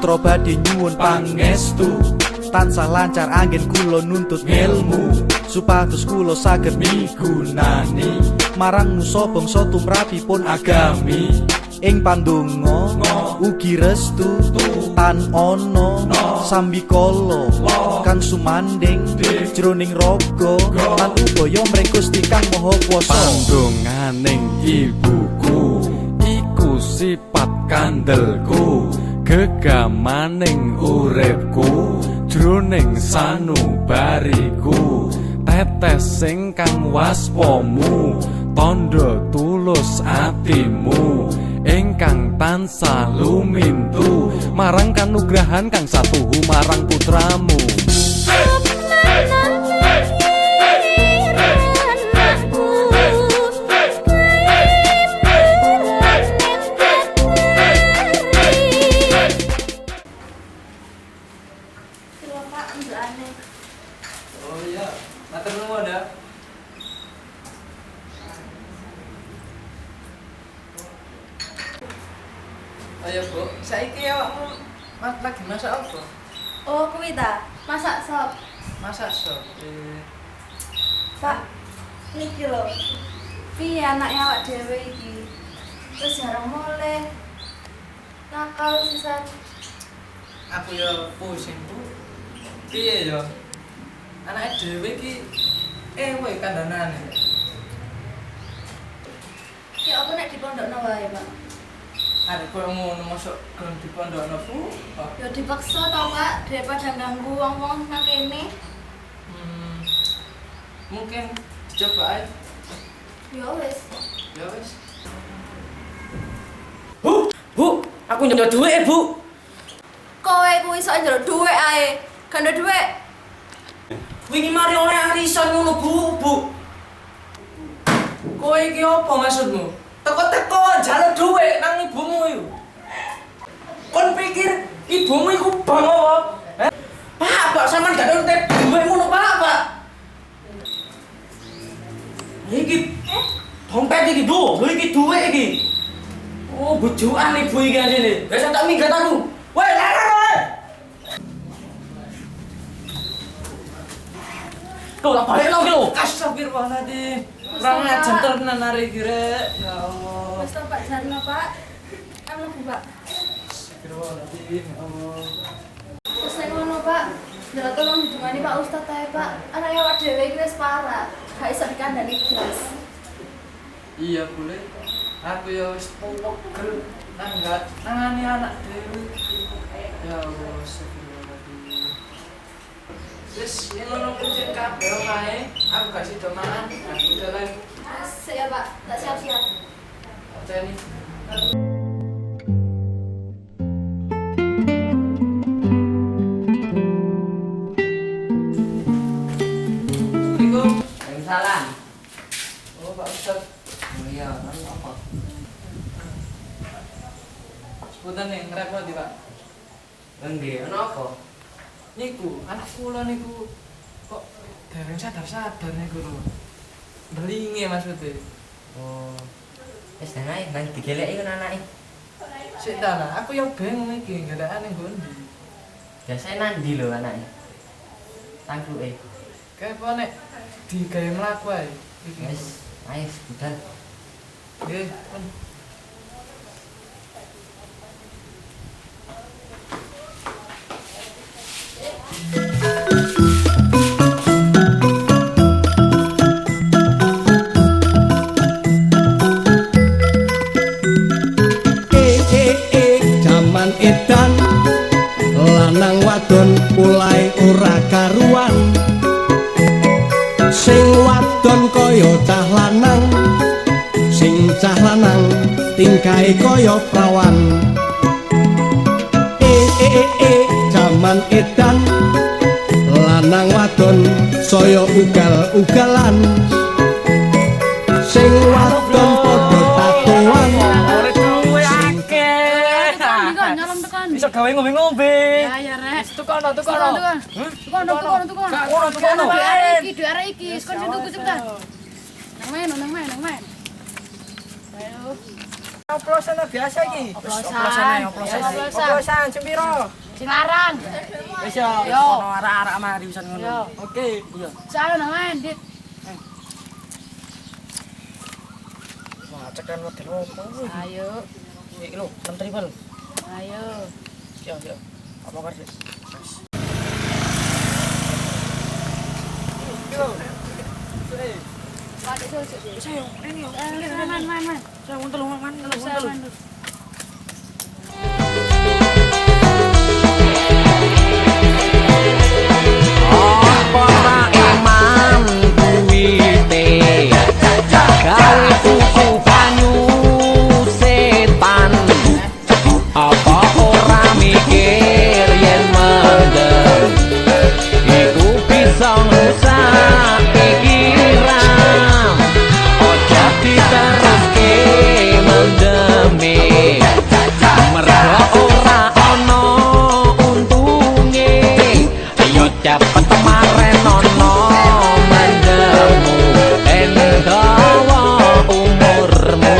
putra badhe nyuwun pangestu tansah lancar anggen kula nuntut ilmu supados kula saged migunani marang nusa bangsa tumrapipun agami ing pandonga ugi restu tan ana sambikala kang sumanding jroning raga lan upaya mring Gusti Kang Maha Kuwasa. Pandonganing ibuku iku sifat kandelku gegamaning uripku jroning sanubariku tetes sing kang waspamu tandha tulus atimu ingkang tansah lumintu marang kanugrahan kang satuhu marang putramu. Oh iya, matur nuwun ya. Ayo Bu, saiki awakmu lagi masak apa? Oh, kuwi ta, masak sop. Masak sop. Pak, niki lho. Piye anake awak dhewe iki? Wis jarang mulih. Nakal sisan. Aku ya pusing Bu. Piye ya? Anake dhewe iki ewe kandhanane. Ki apa nek dipondokno wae, Pak? Arek koyo ngono mosok gelem dipondokno Bu. Ya dipaksa to, Pak, daripada ganggu wong-wong nang kene. Mungkin dicoba ae. Ya wis. Ya wis. Bu, aku nyedot duit Bu. Kowe kuwi iso njaluk dhuwit ae. Gandho dhuwit. Wingi mari oleh arisan ngono Bu. Kowe iki apa maksudmu? Teko-teko njaluk dhuwit nang ibumu iku. Kon pikir ibumu iku bang apa? Pak, sampean gak nonton duit ngono Pak. Iki dompet iki lho iki duit iki. Oh, bojokan ibu iki asline. Wis tak minggat aku. Woi, lara kowe. Tuh, tak balik lagi lho. Astagfirullahaladzim. Kurang ajar tenan arek iki rek. Ya Allah. Wis to, Pak Jarno, Pak. Anu Bu, Pak. Astagfirullahaladzim. Ya Allah. Terus nek ngono, Pak, njaluk tolong didungani Pak Ustaz ae, Pak. Anake awak dhewe iki wis parah. Gak iso dikandani blas. Iya boleh. Aku ya wis pegel nangani anak dhewe. Ya Allah, astagfirullahaladzim. Wis ngono kuncen kabeh omahe. Aku gak sida mangan. Aku jalan. Asik ya, Pak. Tak siap-siap. Jani. Assalamualaikum. Waalaikumsalam. Oh, Pak Ustaz. Oh iya, apa? Sebutan nih, ngerepoti Pak. Endi, ono apa? Niku, anak kula niku kok dereng sadar-sadar niku lho. Belinge maksudnya. Oh. Wis tenae nang digeleki kon anake. Sik ta lah, aku yo bingung iki gandakane ngondi. Biasane nandi lho anake. Tangkruke. Kayak apa nek digawe mlaku ae. Iki. Wis, ayo budal. Nggih, pun. Jaman edan lanang wadon mulai ora karuan sing wadon kaya cah lanang sing cah lanang tingkahe kaya prawan jaman edan lanang wadon saya ugal-ugalan sing wadon padha tatoan Bisa gawe ngombe-ngombe. Ya rek. Tukono. Tukono. Gak ngono tukono. Iki arek iki, kon sing tuku cepetan. Nang main. Ayo. Oplosan biasa iki. Oplosan jam piro? sing larang. Wis yo. Yo. Ono arek-arek mari pisan ngono. Yo. Oke. Iya. Saya nang Dit. Wah, cekan wedel opo kuwi? Ayo. Iki lho, 6 triple. Ayo. Yo. Apa kerja? Saya ini Man. saya untel man. Apa ra iman duwite gawe tuku banyu setan apa ora mikir yen mendem iku bisa ngrusak pikiran ojo diteruske mendeme mergo ora ana untunge ayo cepet maren ono mendemu endawa umurmu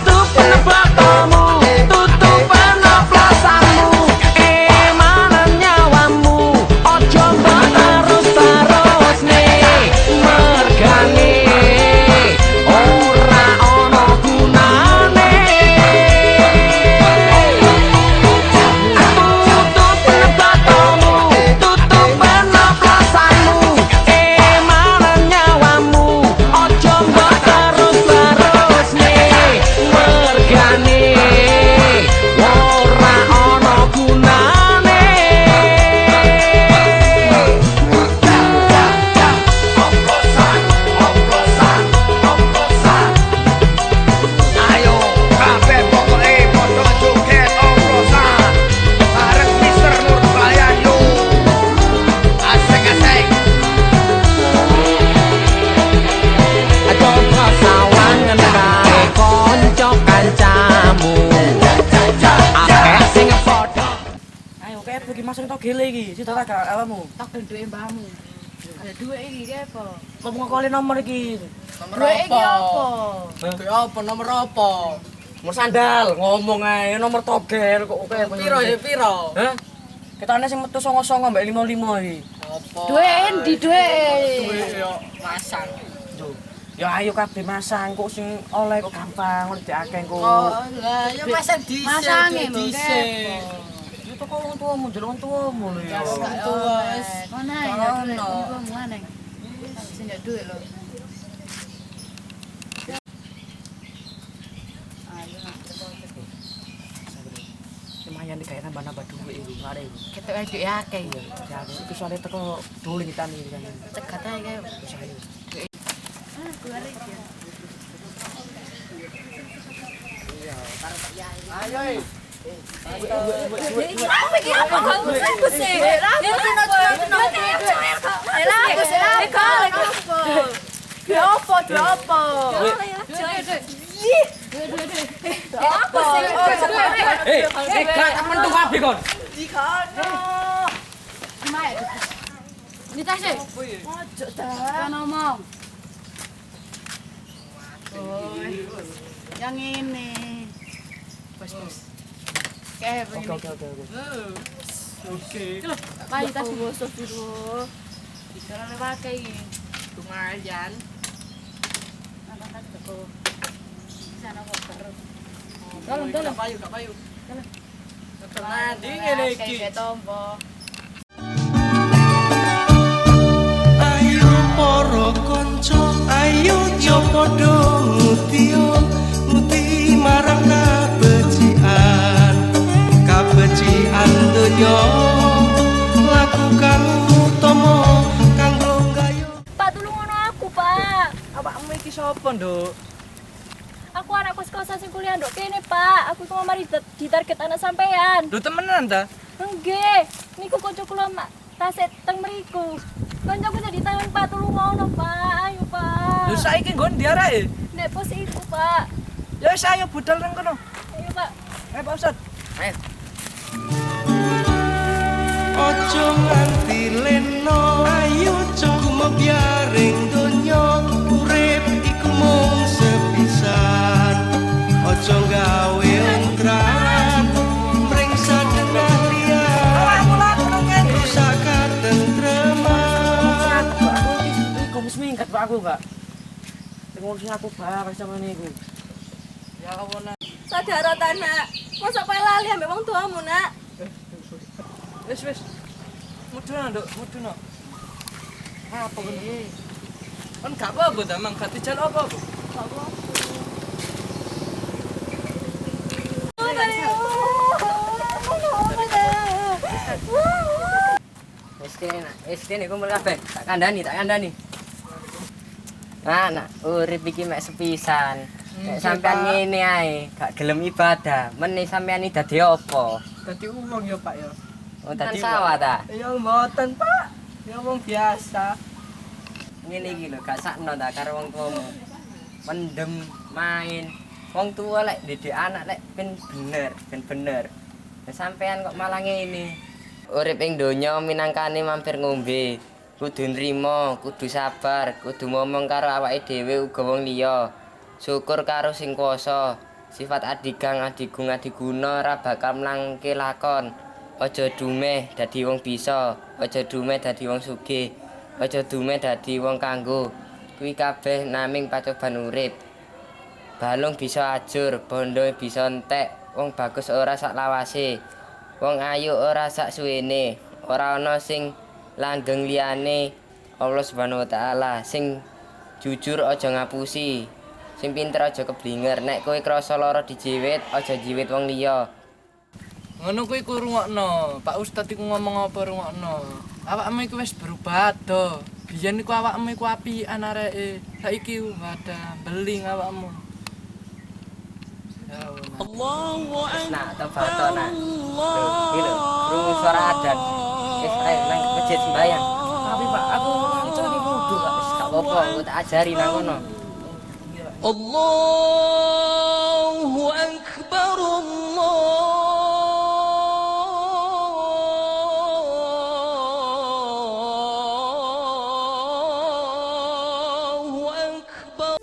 tutup penebakamu tutup penoplosanmu emanan nyawamu ojo mbok terus nih mergane ora ono gunane tutup penebakamu tutup penoplosanmu emanan nyawamu ojo mbok terus nih mergane ora ono gunane Ayo kabeh pokoke padha joget oplosan bareng Mister Nurbayan yo. Asik-asik. coba sawangan kae kanca kancamu akeh sing padha Ayo kayak bagi masuk tok gele iki, sida tak awakmu. Tak duwe mbahmu. Ada duwe iki ki apa? Kok ngakoni nomor iki? Duwe iki apa? Duwe apa nomor apa? Nomor sandal, ngomong ae nomor togel kok kayak piro ya piro? Hah? Ketane sing metu 09 mbak 55 iki. Duwe endi duwe? Yo masang. Ya ayo kabeh masang kok sing oleh kok gampang oleh diakeh kok. Lah ya masang dhisik. Masange lho dhisik. Ya toko wong tuamu, jelek wong tuamu lho ya. Tua wis. Ngono ae ya duwe wong maneh. Sing gak duwe lho. Lumayan iki kayak nambah-nambah duit iki ngare iki. Ketok ae duwe akeh ya. Ya iki soalnya teko doling kita nih kan. Cegat ae kae. Wis ayo. Keluar iki. Ayo. Apa iki apa kamu sih? Gak temen tuh kabeh kon. Ini tasnya? Ojo dah. Ngomong. Yang ini. Bos. Oke. Kayu tas bosok dulu. Bicara lewat kayak gini. Lumayan. Apa teko. Sana kok terus. Tolong. Kayu. Nanti ngene iki. Kayak tombo. ayo para kanca ayo yo padha nguti marang kabecikan donya lakukan utama kanggo gayo Pak, tulung ngono aku, Pak. Awakmu iki sapa, Nduk? Aku anak kos-kosan sing kuliah ndok kene, Pak. Aku cuma mari ditarget anak sampean. Lho temenan ta? Nggih, niku kanca kula mak taset teng mriku. Kancaku jadi tangan Pak, tulung ngono, Pak. Ayo, Pak. Lho saiki nggon ndi areke? Nek pos iku, Pak. Ya wis ayo budal nang kono. Ayo, Pak. Ayo Pak Ustad. Ayo. ojo nganti leno ayo cukup biaring donya urip aku gak ngurusin aku bareng sama niku. Ya Allah nak. Sadar ta nak. Masa kowe lali ambek wong tuamu nak. Wis. Mudun nduk, mudun. Apa ngene? Kan gak apa-apa ta, mang gak dijal apa-apa. Wis kene kumpul kabeh, tak kandhani. Nah, urip iki mek sepisan. Nek sampean ngene ae, gak gelem ibadah, meneh sampean iki dadi apa? Dadi wong ya, Pak ya. Oh, dadi sawah ta? Ya mboten, Pak. Ya wong biasa. Ngene iki lho, gak sakno ta karo wong tuamu. Mendem, main. Wong tua lek didik anak lek ben bener. Nah, sampean kok malah ngene. Urip ing donya minangkane mampir ngombe. Kudu nrimo, kudu sabar, kudu ngomong karo awake dhewe uga wong liya. Syukur karo sing kuwasa. Sifat adigang adigung adiguna ora bakal mlangke lakon. Aja dumeh dadi wong bisa, aja dumeh dadi wong sugih, aja dumeh dadi wong kanggo. Kuwi kabeh naming pacoban urip. Balung bisa ajur, bondo bisa entek, wong bagus ora sak lawase. Wong ayu ora sak suwene, ora ana sing langgeng liyane Allah Subhanahu wa taala. Sing jujur aja ngapusi, sing pinter aja keblinger. Nek kowe krasa lara dijiwit, aja jiwit wong liya. Ngono kuwi ku rungokno. Pak Ustad iku ngomong apa rungokno. Awakmu iku wis berubah do. Biyen iku awakmu iku apian areke. Saiki ada beling awakmu. Ya Allah. Nah, tebato nah. Lho, iki lho, krungu suara adzan. Wis ae nang masjid sembayang. Tapi Pak, aku ngancani wudu kok. Wis gak apa-apa, aku tak ajari nang kono. Allahu Akbar Allahu Akbar.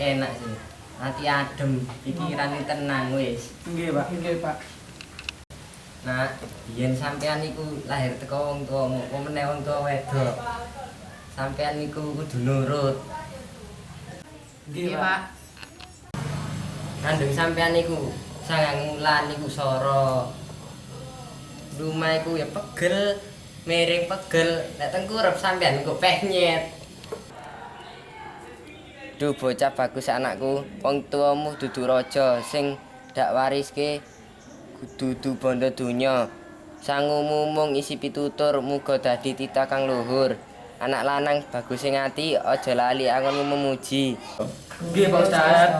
Enak sih. Hati adem, pikirane tenang wis. Nggih, Pak. Nah, biyen sampean iku lahir teko wong tuamu, apa meneh wong tua wedok. Sampean iku kudu nurut. Nggih, Pak. Kandung sampean iku 9 wulan iku soro. Rumah iku ya pegel, miring pegel, nek tengkurep sampean kok penyet. Duh bocah bagus anakku, wong tuamu dudu raja sing dak wariske dudu bondo donya. Sangumu mung isi pitutur, muga dadi titah kang luhur. Anak lanang bagus sing ati, aja lali angonmu memuji. Nggih, Pak Ustad.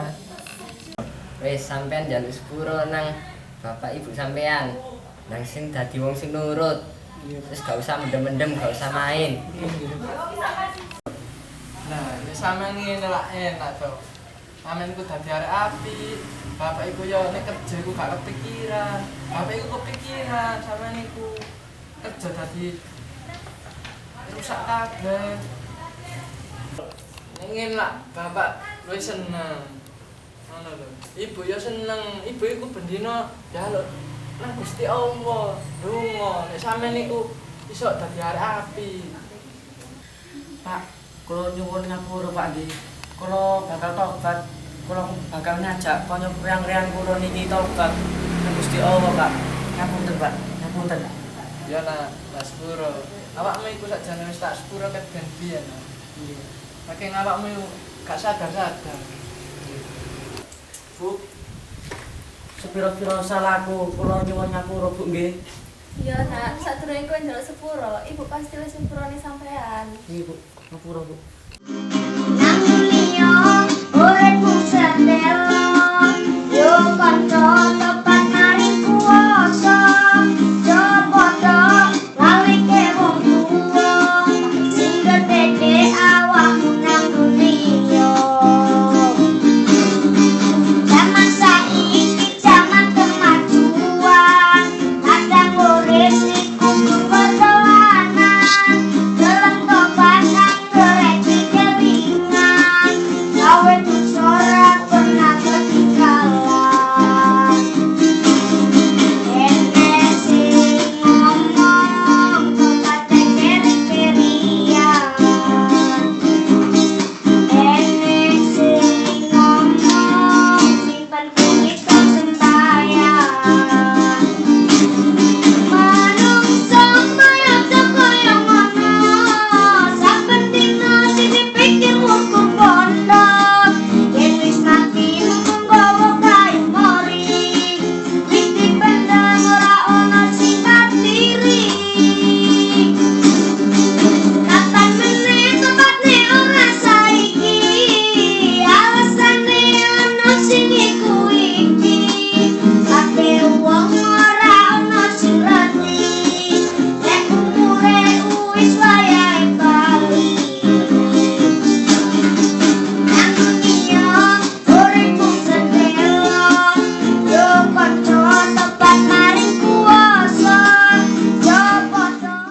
Wis sampean njaluk sepuro nang bapak ibu sampean. Nang sing dadi wong sing nurut. Terus gak usah mendem-mendem, gak usah main. Nah, ya sampean ngene lak enak to. Sampean iku dadi arek api. Bapak iku yo nek kerja iku gak kepikiran. Bapak iku kepikiran sampean iku kerja dadi rusak kabeh. Ngene lak bapak luwih seneng. Ngono lho. Ibu yo seneng. Ibu iku bendina njaluk nang Gusti Allah. Donga nek sampean iku iso dadi arek api. Pak, kula nyuwun ngapura Pak nggih. Kula bakal tobat. Kula bakal ngajak kanca reang-reang kula niki tobat nang Gusti Allah, Pak. Ngapunten, Pak. Ngapunten. Ya nak sepuro. Awakmu iku sakjane wis tak sepuro ket ben biyen. Nggih. Saking awakmu gak sadar-sadar. Bu. Sepiro-piro salahku, kula nyuwun ngapura, Bu nggih. Ya nak, sadurunge kowe njaluk sepuro, ibu pasti wis nyepuroni sampean. Nggih, Bu. Ngapura, Bu. Nang liya uripku sendelo yo kanca